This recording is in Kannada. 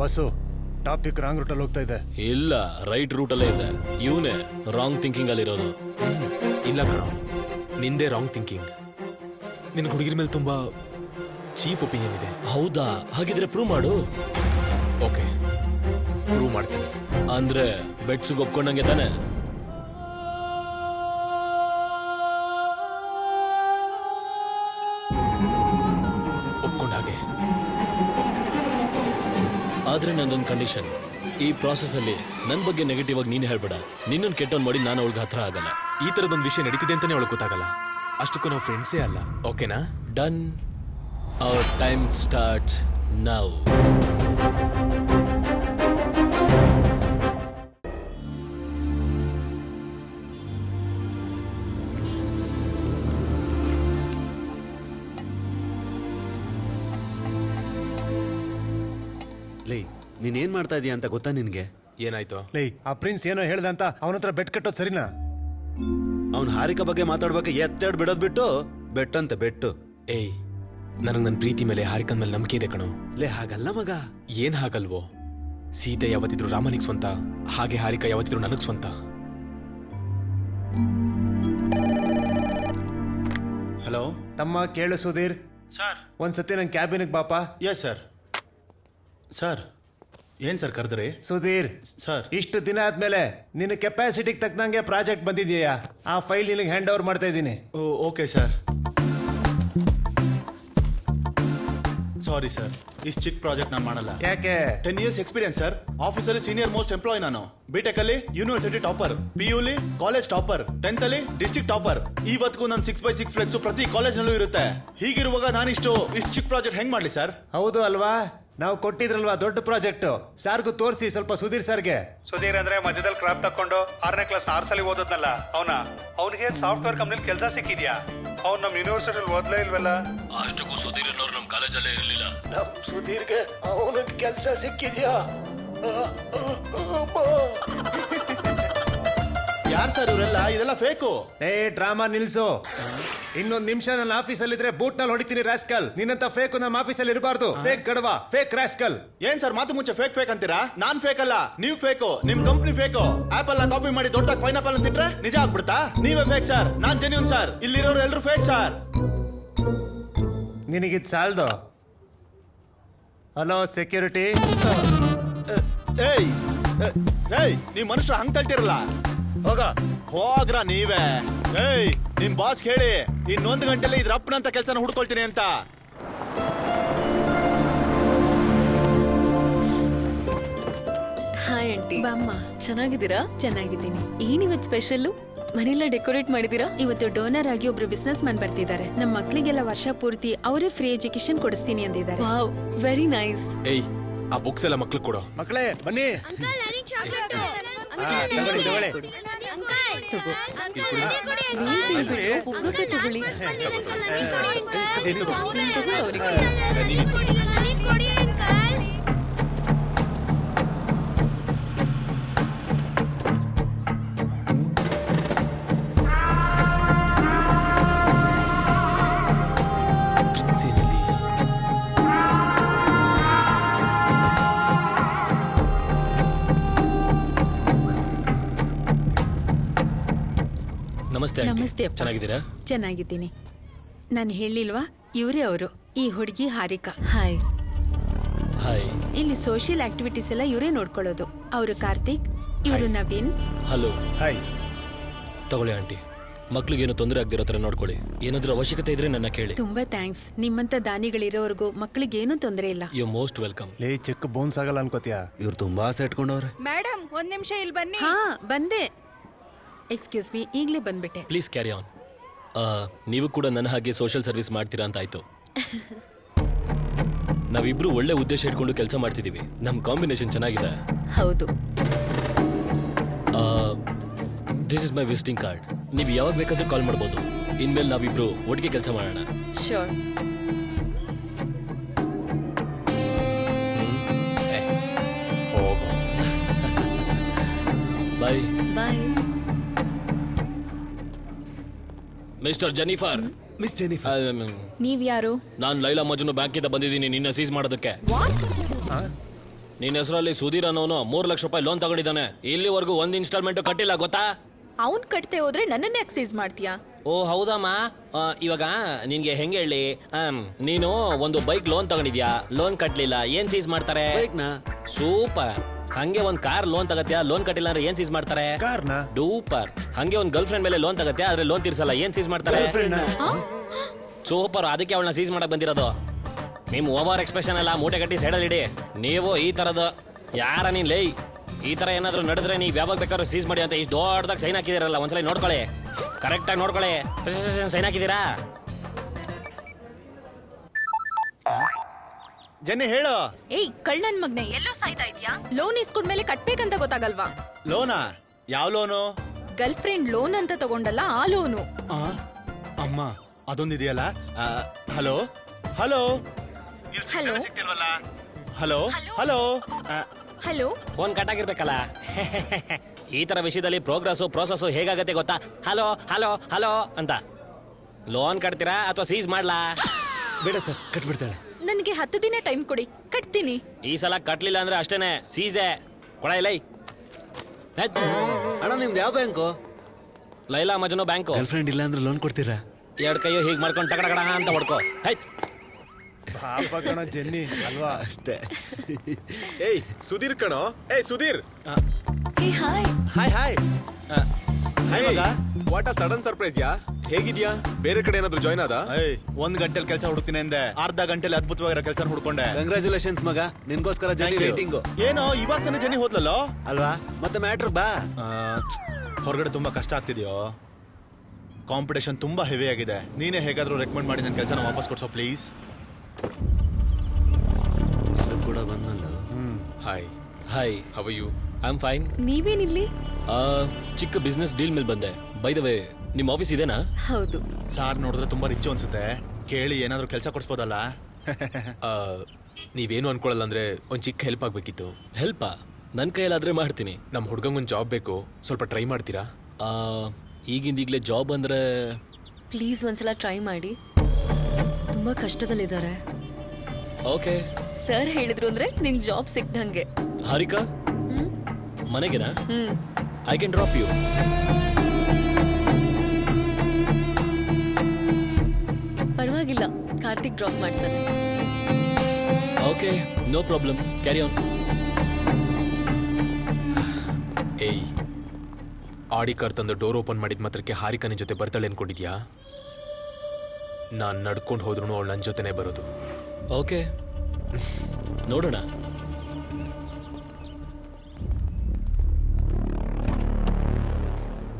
ಬಸ್ಸು ಟಾಪಿಕ್ ರಾಂಗ್ ರೂಟಲ್ಲಿ ಹೋಗ್ತಾ ಇದೆ. ಇಲ್ಲ, ರೈಟ್ ರೂಟಲ್ಲೇ ಇದೆ. ಇವನೇ ರಾಂಗ್ ಥಿಂಕಿಂಗ್ ಅಲ್ಲಿರೋದು. ಇಲ್ಲ ಕಣ, ನಿಂದೇ ರಾಂಗ್ ಥಿಂಕಿಂಗ್. ನಿನ್ ಹುಡುಗಿರ ಮೇಲೆ ತುಂಬಾ ಚೀಪ್ ಒಪಿನಿಯನ್ ಇದೆ. ಹೌದಾ? ಹಾಗಿದ್ರೆ ಪ್ರೂವ್ ಮಾಡು. ಓಕೆ, ಪ್ರೂವ್ ಮಾಡ್ತೀನಿ. ಅಂದ್ರೆ ಬೆಟ್ಸ್ಗೆ ಒಪ್ಕೊಂಡಂಗೆ ತಾನೆ? ಒಪ್ಕೊಂಡ ಹಾಗೆ. ಆದ್ರೆ ನಂದೊಂದು ಕಂಡೀಷನ್. ಈ ಪ್ರಾಸೆಸ್ ಅಲ್ಲಿ ನನ್ ಬಗ್ಗೆ ನೆಗೆಟಿವ್ ಆಗಿ ನೀನು ಹೇಳ್ಬೇಡ. ನಿನ್ನನ್ನು ಕೆಟ್ಟವನ್ ಮಾಡಿ ನಾನು ಅವಳಿಗೆ ಹತ್ರ ಆಗಲ್ಲ. ಈ ತರದೊಂದು ವಿಷಯ ನಡೀತಿದೆ ಅಂತಾನೆ ಅವಳಿಗೆ ಗೊತ್ತಾಗಲ್ಲ. ಅಷ್ಟಕ್ಕೂ ನಾವು ಫ್ರೆಂಡ್ಸೇ ಅಲ್ಲ. ಓಕೆನಾ? Done. Our time start now. ಲೇ, ನೀನೇನ್ ಮಾಡ್ತಾ ಇದೀಯ ಅಂತ ಗೊತ್ತಾ ನಿನ್ಗೆ? ಏನಾಯ್ತು? ಲೇ, ಆ ಪ್ರಿನ್ಸ್ ಏನೋ ಹೇಳ್ದ ಅಂತ ಅವನ ಹತ್ರ ಬೆಟ್ ಕಟ್ಟೋದು ಸರಿನಾ? ಅವ್ನ್ ಹಾರಿಕಾ ಬಗ್ಗೆ ಮಾತಾಡ್ಬೇಕು ಎತ್ತೆಡ್ ಬಿಡೋದ್ ಬಿಟ್ಟು ಬೆಟ್ಟಂತೆ ಬೆಟ್ಟು. ಏಯ್, ನನಗೆ ನನ್ನ ಪ್ರೀತಿ ಮೇಲೆ ಹಾರಿಕನ್ ಮೇಲೆ ನಂಬಿಕೆ ಇದೆ ಕಣೋ. ಲೇ, ಹಾಗಲ್ಲ ಮಗ. ಏನ್ ಹಾಗಲ್ವೋ? ಸೀತೆ ಯಾವತ್ತಿದ್ರು ರಾಮನಿಗೆ ಸ್ವಂತ, ಹಾಗೆ ಹಾರಿಕಾ ಯಾವತ್ತಿದ್ರು ನನಗ್ ಸ್ವಂತ. ಹಲೋ ತಮ್ಮ ಕೇಳು ಸುಧೀರ್. ಸರ್. ಒಂದ್ಸತಿ ನನ್ ಕ್ಯಾಬಿನ್ಗೆ ಬಾಪ. Yes sir. ಸರ್, ಏನ್ ಸರ್ ಕರೆದ್ರಿ? ಸುಧೀರ್ ಸರ್. ಇಷ್ಟು ದಿನ ಆದ್ಮೇಲೆ ನಿನ್ನ ಕೆಪಾಸಿಟಿಗೆ ತಕ್ಕನಂಗೆ ಪ್ರಾಜೆಕ್ಟ್ ಬಂದಿದೆಯಾ? ಆ ಫೈಲ್ ನಿನಗೆ ಹ್ಯಾಂಡ್ ಓವರ್ ಮಾಡ್ತಾ ಇದ್ದೀನಿ. Okay sir. ಸಾರಿ ಸರ್, ಇಷ್ಟು ಚಿಕ್ಕ ಪ್ರಾಜೆಕ್ಟ್ ನಾನು ಮಾಡಲ್ಲ. ಯಾಕೆ? 10 years ಎಕ್ಸ್ಪೀರಿಯನ್ಸ್ ಸರ್. ಆಫೀಸಲ್ಲಿ ಸೀನಿಯರ್ ಮೋಸ್ಟ್ ಎಂಪ್ಲಾಯ್ ನಾನು. ಬಿಟೆಕ್ ಅಲ್ಲಿ university topper, PU college topper, 10th ಅಲ್ಲಿ ಡಿಸ್ಟ್ರಿಕ್ಟ್ ಟಾಪರ್. ಇವತ್ತಿಗೂ ನನ್ನ 6x6 ಫ್ಲೆಕ್ಸ್ ಪ್ರತಿ ಕಾಲೇಜ್ನಲ್ಲೂ ಇರುತ್ತೆ. ಹೀಗಿರುವಾಗ ನಾನು ಇಷ್ಟು ಚಿಕ್ಕ ಪ್ರಾಜೆಕ್ಟ್ ಹೆಂಗ್ ಮಾಡ್ಲಿ ಸರ್? ಹೌದು ಅಲ್ವಾ? ನಾವು ಕೊಟ್ಟಿದ್ರಲ್ವಾ ದೊಡ್ಡ ಪ್ರಾಜೆಕ್ಟ್, ಸಾರ್ಗೂ ತೋರಿಸಿ ಸ್ವಲ್ಪ ಸುಧೀರ್ ಸರ್ಗೆ. ಸುಧೀರ್ ಅಂದ್ರೆ ಮಧ್ಯದಲ್ಲಿ ಕ್ರಾಪ್ ತಕೊಂಡು 6ನೇ ಕ್ಲಾಸ್ ಆರ್ಟ್ಸ್ ಓದೋದ್ನಲ್ಲ ಅವನಿಗೆ ಸಾಫ್ಟ್ವೇರ್ ಕಂಪ್ನಿಲಿ ಕೆಲಸ ಸಿಕ್ಕಿದ್ಯಾ? ಅವ್ನು ನಮ್ಮ ಯೂನಿವರ್ಸಿಟಿಲಿ ಓದ್ಲೇ ಇಲ್ವಲ್ಲ. ಅಷ್ಟಕ್ಕೂ ಸುಧೀರ್ ಅನ್ನೋರು ನಮ್ಮ ಕಾಲೇಜಲ್ಲೇ ಇರಲಿಲ್ಲ. ನಮ್ ಸುಧೀರ್ಗೆ ಅವನಿಗೆ ಕೆಲಸ ಸಿಕ್ಕಿದ್ಯಾ? ಯಾರು ಸರ್ ಇವರೆಲ್ಲ? ಇದೆಲ್ಲ ಫೇಕು. ಏ, ಡ್ರಾಮಾ ನಿಲ್ಸು. ಇನ್ನೊಂದ್ ನಿಮಿಷ ನನ್ನ ಆಫೀಸಲ್ಲಿದ್ರೆ ಬೂಟ್ ನಲ್ಲಿ ಹೊಡಿತೀನಿ ರಾಸ್ಕಲ್. ನಿನ್ನಂತ ಫೇಕ್ ನಮ್ಮ ಆಫೀಸಲ್ಲಿ ಇರಬಾರ್ದು. ಫೇಕ್ ಗಡವ, ಫೇಕ್ ರಾಸ್ಕಲ್. ಏನ್ ಸರ್ ಮಾತು ಮುಂಚೆ ಫೇಕ್ ಅಂತೀರಾ? ನಾನ್ ಫೇಕ್ ಅಲ್ಲ, ನೀವು ಫೇಕು. ನಿಮ್ ಕಂಪ್ನಿ ಫೇಕು. ಆಪಲ್ ನ ಕಾಪಿ ಮಾಡಿ ದೊಡ್ಡದಾಗಿ ಪೈನಾಪಲ್ ಅಂತ ಇಟ್ರೆ ನಿಜ ಆಗ್ಬಿಡ್ತಾ? ನೀವೇ ಫೇಕ್ ಸರ್, ನಾನ್ ಜೆನ್ಯೂನ್ ಸರ್. ಇಲ್ಲಿರೋರು ಎಲ್ರು ಫೇಕ್ ಸರ್. ನಿನಗಿದ್ ಸಾಲ್ದು. Hello security. ಏಯ್ ಏಯ್, ನೀವ್ ಮನುಷ್ಯರ ಹಂಗ್ ತಳ್ತಿರಲ್ಲ. ಹೋಗ್ರ ನೀವೇ. ಏಯ್, ನಿಮ್ ಬಾಸ್ ಹೇಳಿ ಇನ್ನೊಂದು ಗಂಟೆಲಿ ಇದ್ರ ಅಪ್ಪನಂತ ಕೆಲಸನ ಹುಡ್ಕೊಳ್ತೀನಿ ಅಂತ. Hi aunty. ಬಾಮ್ಮ. ಚೆನ್ನಾಗಿದ್ದೀರಾ? ಚೆನ್ನಾಗಿದ್ದೀನಿ. ಏನಿವತ್ತು ಸ್ಪೆಷಲ್ಲು? ಮನೆಯೆಲ್ಲ ಡೆಕೋರೇಟ್ ಮಾಡಿದ್ದೀರಾ? ಇವತ್ತು ಡೋನರ್ ಆಗಿ ಒಬ್ರು ಬಿಸ್ನೆಸ್ ಮ್ಯಾನ್ ಬರ್ತಿದ್ದಾರೆ. ನಮ್ಮ ಮಕ್ಕಳಿಗೆಲ್ಲ ವರ್ಷ ಪೂರ್ತಿ ಅವರೇ ಫ್ರೀ ಎಜುಕೇಶನ್ ಕೊಡಿಸ್ತೀನಿ ಅಂದಿದ್ದಾರೆ. Wow, very nice. ಏಯ್, ಆ ಬುಕ್ಸ್ ಎಲ್ಲ ಮಕ್ಳು ಕೊಡೋ. ಮಕ್ಕಳೇ ಬನ್ನಿ. ತಗೊಳ್ಳಿ ತಗೊಳ್ಳಿ. ಒಬ್ಬೊಬ್ರು ತಗೊಳ್ಳಿ. ನಮಸ್ತೆ. ನಮಸ್ತೆ ಅಪ್ಪ. ಚೆನ್ನಾಗಿದ್ದೀರಾ? ಚೆನ್ನಾಗಿದ್ದೀನಿ. ನಾನು ಹೇಳಿಲ್ವಾ, ಇವರೇ ಅವರು, ಈ ಹುಡುಗಿ ಹಾರಿಕಾ. ಹಾಯ್. ಹಾಯ್. ಇಲ್ಲಿ ಸೋಷಿಯಲ್ ಆಕ್ಟಿವಿಟೀಸ್ ಎಲ್ಲ ಇವರೇ ನೋಡ್ಕೊಳ್ಳೋದು. ಅವರು ಕಾರ್ತಿಕ್, ಇವರು ನವೀನ್. ಹಲೋ. ಹಾಯ್. ತಗೊಳ್ಳಿ ಆಂಟಿ, ಮಕ್ಳಿಗೇನು ತೊಂದರೆ ಆಗದಿರೋ ತರ ನೋಡ್ಕೊಳ್ಳಿ. ಏನಾದ್ರೂ ಅವಶ್ಯಕತೆ ಇದ್ರೆ ನನ್ನ ಕೇಳಿ. ತುಂಬಾ ಥ್ಯಾಂಕ್ಸ್. ನಿಮ್ಮಂತ ದಾನಿಗಳಿರೋವರೆಗೂ ಮಕ್ಕಳಿಗೇನು ತೊಂದರೆ ಇಲ್ಲ. You most welcome. ಲೇ, ಚಿಕ್ಕ ಬೋನ್ಸ್ ಆಗಲ್ಲ ಅನ್ಕೋತಿಯಾ? ಇವ್ರು ತುಂಬಾ ಆಸೆ ಇಟ್ಕೊಂಡವ್ರೆ. ಮೇಡಮ್, ಒಂದ್ ನಿಮಿಷ ಇಲ್ಲಿ ಬನ್ನಿ. ಹಾ, ಬಂದೆ. ಎಕ್ಸ್ಕ್ಯೂಸ್ ಮೀ, ಈಗಲೇ ಬಂದ್ಬಿಟ್ಟೆ. Please carry on. ನೀವು ಕೂಡ ನನ್ನ ಹಾಗೆ ಸೋಷಿಯಲ್ ಸರ್ವಿಸ್ ಮಾಡ್ತೀರಾ ಅಂತ ಆಯ್ತು. ನಾವಿಬ್ರು ಒಳ್ಳೆ ಉದ್ದೇಶ ಇಟ್ಕೊಂಡು ಕೆಲಸ ಮಾಡ್ತಿದೀವಿ. ನಮ್ ಕಾಂಬಿನೇಷನ್ ಚೆನ್ನಾಗಿದೆ. ಹೌದು. This is my visiting card. ನೀವು ಯಾವಾಗ ಬೇಕಾದ್ರೂ ಕಾಲ್ ಮಾಡ್ಬೋದು. ಇನ್ಮೇಲೆ ನಾವಿಬ್ರು ಒಟ್ಟಿಗೆ ಕೆಲಸ ಮಾಡೋಣ. Sure. Bye. Bye. Mr Jennifer. Miss Jennifer. ನೀವ್ ಯಾರು? ನಾನು ಲೈಲಾ ಮಜ್ನು ಬ್ಯಾಂಕಿಂದ ಬಂದಿದ್ದೀನಿ ನಿನ್ನ ಸೀಸ್ ಮಾಡೋದಕ್ಕೆ. ನಿನ್ನ ಹೆಸರಲ್ಲಿ ಸುಧೀರ್ ಅನ್ನೋನು 3 ಲಕ್ಷ ರೂಪಾಯಿ ಲೋನ್ ತಗೊಂಡಿದ್ದಾನೆ. ಇಲ್ಲಿವರೆಗೂ 1 ಇನ್ಸ್ಟಾಲ್ಮೆಂಟ್ ಕಟ್ಟಿಲ್ಲ ಗೊತ್ತಾ? ಅವ್ನ್ ಕಟ್ತೆ ಹೋದ್ರೆ ನನ್ನನ್ನೇ ಯಾಕೆ ಸೀಸ್ ಮಾಡ್ತೀಯಾ? ಓ ಹೌದಮ್ಮ. ಇವಾಗ ನಿನ್ಗೆ ಹೆಂಗೆ ಹೇಳಿ, ನೀನು ಒಂದು ಬೈಕ್ ಲೋನ್ ತಗೊಂಡಿದ್ಯಾ, ಲೋನ್ ಕಟ್ಲಿಲ್ಲ, ಏನ್ ಸೀಸ್ ಮಾಡ್ತಾರೆ? ಬೈಕ್ನ ಸೂಪರ್. ಹಂಗೆ ಒಂದ್ ಕಾರ್ ಲೋನ್ ತಗತ್ಯಾ, ಲೋನ್ ಕಟ್ಟಿಲ್ಲ ಅಂದ್ರೆ ಏನ್ ಸೀಸ್ ಮಾಡ್ತಾರೆ? ಕಾರ್ನ ಡೂಪರ್. ಹಂಗೆ ಒಂದ್ ಗರ್ಲ್ ಫ್ರೆಂಡ್ ಮೇಲೆ ಲೋನ್ ತಗತ್ಯಾ, ಆದ್ರೆ ಲೋನ್ ತೀರ್ಸಲ್ಲ, ಏನ್ ಸೀಸ್ ಮಾಡ್ತಾರೆ? ಸೂಪರ್. ಅದಕ್ಕೆ ಅವಳನ್ನ ಸೀಸ್ ಮಾಡಕ್ ಬಂದಿರೋದು. ನಿಮ್ ಓವರ್ ಎಕ್ಸ್ಪ್ರೆಷನ್ ಎಲ್ಲ ಮೂಟೆ ಕಟ್ಟಿ ಸೈಡಲ್ಲಿ ಇಡಿ. ನೀವು ಈ ತರದ್ದು ಯಾರ ನೀನ್ ಲೈ ಈ ತರ ಏನಾದ್ರು ನಡೆದ್ರೆ ನೀವ್ ಯಾವಾಗ ಬೇಕಾದ್ರೂ ಸೀಸ್ ಮಾಡಿ ಅಂತ ಇಷ್ಟು ದೊಡ್ಡದಾಗ ಸೈನ್ ಹಾಕಿದಿರಲ್ಲ, ಒಂದ್ಸಲ ನೋಡ್ಕೊಳ್ಳಿ, ಕರೆಕ್ಟ್ ಆಗಿ ನೋಡ್ಕೊಳ್ಳಿ. ಸೈನ್ ಹಾಕಿದೀರಾ? ಜೆನ್ನಿ ಹೇಳು. ಏಯ್ ಕಳ್ಳನ್ ಮಗ್ನೆ, ಎಲ್ಲೋ ಸಾಯ್ತಾ ಇದೀಯಾ? ಲೋನ್ ಇಸ್ಕೊಂಡ್ಮೇಲೆ ಕಟ್ಬೇಕಂತ ಗೊತ್ತಾಗಲ್ವಾ? ಲೋನಾ? ಯಾವ ಲೋನು? ಗರ್ಲ್ ಫ್ರೆಂಡ್ ಲೋನ್ ಅಂತ ತಗೊಂಡಲ್ಲ, ಆ ಲೋನು. ಆ, ಅಮ್ಮ ಅದೊಂದಿದೆಯಲ್ಲ. Hello hello hello hello hello. Hello. Phone cut ಆಗಿರ್ಬೇಕಲ್ಲ. ಈ ತರ ವಿಷಯದಲ್ಲಿ ಪ್ರೋಸೆಸ್ ಹೇಗಾಗತ್ತೆ ಗೊತ್ತಾ? ಹಲೋ ಹಲೋ ಹಲೋ ಅಂತ. ಲೋನ್ ಕಟ್ತೀರಾ ಅಥವಾ ಸೀಸ್ ಮಾಡ್ಲಾ? ಬೇಡ ಸರ್, ಕಟ್ಬಿಡ್ತಾಳೆ. ನನಗೆ 10 ದಿನ ಟೈಮ್ ಕೊಡಿ, ಕಟ್ತೀನಿ. ಈ ಸಲ ಕಟ್ಲಿಲ್ಲ ಅಂದ್ರೆ ಅಷ್ಟೇನೆ, ಸೀಸೆ ಕೊಡ. ಲೈ ಅಣ್ಣ ನಿಮ್ದು ಯಾವ bank? Laila Majnu bank. Girlfriend ಇಲ್ಲ ಅಂದ್ರೆ ಲೋನ್ ಕೊಡ್ತೀರಾ? 2 ಕೈಯು ಹೀಗೆ ಮಾಡ್ಕೊಂಡು ಟಕಟಕಡ ಅಂತ ಹೊಡ್ಕೋ. ಪಾಪ ಕಣ ಜೆನ್ನಿ ಅಲ್ವಾ? ಅಷ್ಟೇ. ಏಯ್ ಸುಧೀರ್ ಕಣೋ. ಏಯ್ ಸುಧೀರ್, ಏ ಹಾಯ್. Hi hi. ಹಾಯ್ ಮಗ. ವಾಟ್ ಅ ಸಡನ್ ಸರ್ಪ್ರೈಸ್ ಯಾ. ಹೇಗಿದ್ಯಾ? ಬೇರೆ ಕಡೆ ಏನಾದ್ರು ಜಾಯ್ನ್ ಆದ? ಏಯ್ 1 ಗಂಟೆಲಿ ಕೆಲಸ ಹುಡುಕ್ತೀನಿ ಅಂದೆ, ಅರ್ಧ ಗಂಟೆಲಿ ಅದ್ಭುತವಾಗಿರೋ ಕೆಲಸ ಹುಡ್ಕೊಂಡೆ. ಕಂಗ್ರ್ಯಾಚುಲೇಷನ್ಸ್ ಮಗ, ನಿನ್ಗೋಸ್ಕರ ಜನ ವೇಟಿಂಗು. ಏನೋ ಇವಾಗ ತಾನೇ ಜೆನ್ನಿ ಹೋದ್ಲಲ್ಲೋ ಅಲ್ವಾ? ಮತ್ತೆ ಮ್ಯಾಟ್ರ್ ಬಾ. ಹೊರಗಡೆ ತುಂಬಾ ಕಷ್ಟ ಆಗ್ತಿದ್ಯೋ, ಕಾಂಪಿಟೇಷನ್ ತುಂಬಾ ಹೆವಿ ಆಗಿದೆ. ನೀನೇ ಹೇಗಾದ್ರೂ ರೆಕಮೆಂಡ್ ಮಾಡಿ ನನ್ನ ಕೆಲಸನ ವಾಪಸ್ ಕೊಡ್ಸೋ ಪ್ಲೀಸ್. ಕೂಡ ಬಂದಲ್ಲ. Hi hi, how are you? I am fine. ನೀವೇನಿಲ್ಲಿ? ಚಿಕ್ಕ ಬಿಸ್ನೆಸ್ ಡೀಲ್ ಮೇಲೆ ಬಂದೆ. ಬೈ ದ ವೇ, ನಿಮ್ಮ ಆಫೀಸ್ ಇದೇನಾ? ಹೌದು. ಸಾರ್ ನೋಡಿದ್ರೆ ತುಂಬಾ ರಿಚ್ ಅನ್ಸುತ್ತೆ. ಕೇಳಿ ಏನಾದ್ರೂ ಕೆಲಸ ಕೊಡ್ಸ್ಬೋದಲ್ಲ? ನೀವೇನು ಅನ್ಕೊಳ್ಳಲ್ಲ ಅಂದ್ರೆ ಒಂದ್ ಚಿಕ್ಕ ಹೆಲ್ಪ್ ಆಗ್ಬೇಕಿತ್ತು. ಹೆಲ್ಪಾ? ನನ್ನ ಕೈಯಲ್ಲಾದ್ರೆ ಮಾಡ್ತೀನಿ. ನಮ್ಮ ಹುಡುಗಂಗೊಂದು ಜಾಬ್ ಬೇಕು, ಸ್ವಲ್ಪ ಟ್ರೈ ಮಾಡ್ತೀರಾ? ಈಗಿಂದೀಗ್ಲೇ ಜಾಬ್ ಅಂದ್ರೆ ಪ್ಲೀಸ್ ಒಂದ್ಸಲ ಟ್ರೈ ಮಾಡಿ. ತುಂಬಾ ಕಷ್ಟದಲ್ಲಿದ್ದಾರೆ. ಓಕೆ. ಸರ್ ಹೇಳಿದ್ರು ಅಂದ್ರೆ ನಿಂಗೆ ಜಾಬ್ ಸಿಕ್ದಂಗೆ. ಹಾರಿಕಾ, ಮನೆಗೆನಾ? I can drop you. ಪರವಾಗಿಲ್ಲ, ಕಾರ್ತಿಕ್ ಡ್ರಾಪ್ ಮಾಡ್ತಾನೆ. Okay, no problem, carry on. ಏಯ್, ಆಡಿ ಕಾರ್ ತಂದು ಡೋರ್ ಓಪನ್ ಮಾಡಿದ ಮಾತ್ರಕ್ಕೆ ಹಾರಿಕಾ ನಿನ್ ಜೊತೆ ಬರ್ತಾಳೆ ಅನ್ಕೊಂಡಿದ್ಯಾ? ನಾನ್ ನಡ್ಕೊಂಡು ಹೋದ್ರು ಅವಳು ನನ್ನ ಜೊತೆನೆ ಬರೋದು. ಓಕೆ, ನೋಡೋಣ.